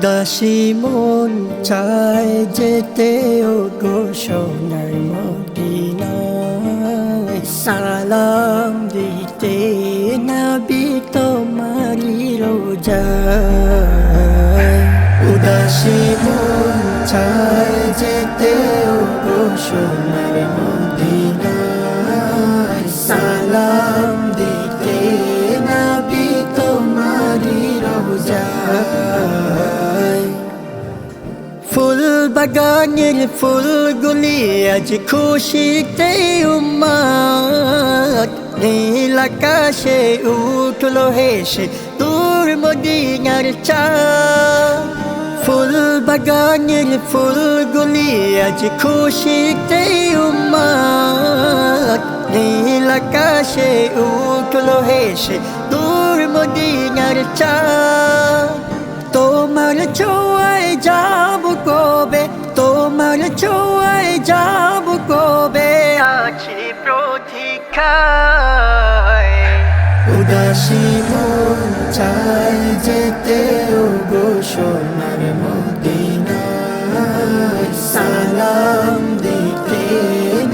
উদাসী মন চায় যেতে ও গো সোনার মদিনায়, সালাম দিতে নবী তোমারি রোজায়। উদাসী মন চায় যেতে ও গো সোনার মদিনায়, সালাম দিতে নবী তোমারি রোজায়। ফুল বাগানের ফুলগুলি আজ খুশিতে উম্মাদ, নীল আকাশে উঠল হেসে দূর মদিনার চাঁদ। ফুল বাগানের ফুলগুলি আজ খুশিতে উম্মাদ, নীল আকাশে উঠল হেসে দূর মদিনার চাঁদ। তোমার ছোঁয়ায় যাব কবে, তোমার ছোঁয়ায় যাব কবে, আছি প্রতীক্ষায়। উদাসী মন চায় যেতে ও গো সোনার মদিনায়, সালাম দিতে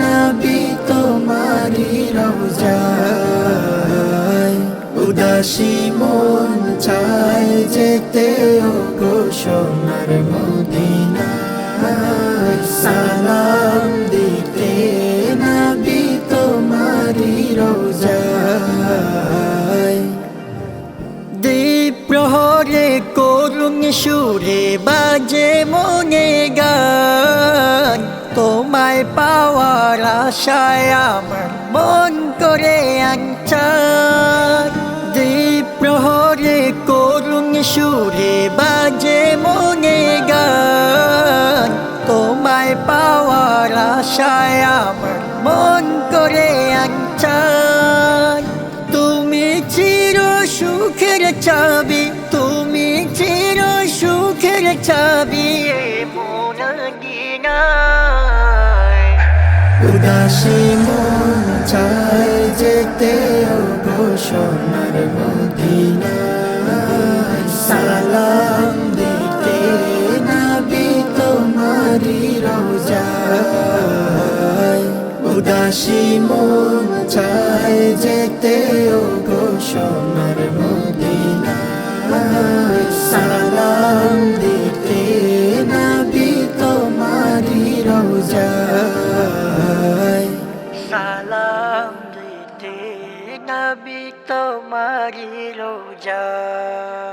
নবী তোমারি রোজায়। উদাসী মন চায় যেতে ও গো সোনার মদিনায়, সালাম দিতে নবী তোমারি রোজায়। দ্বীপ প্রহরে করুণ সুরে বাজে মনে গান, তোমায় পাওয়ার আশায় আমার মন করে আনচান। দ্বীপ প্রহরে করুণ সুরে বাজে মনে গান, তোমায় পাওয়ার আশায় আমার মন করে আনচান। তুমি চির সুখের চাবি, তুমি চির সুখের চাবি মন গিনায়। উদাসী মন চায় যেতে ও গো সোনার মদিনায়, সালাম দিতে নবী তোমারি রোজায়। উদাসী মন চায় যেতে ও গো সোনার মদিনায়, সালাম দিতে নবী তোমারি রোজায়। সালাম দিতে নবী তোমারি রোজায়।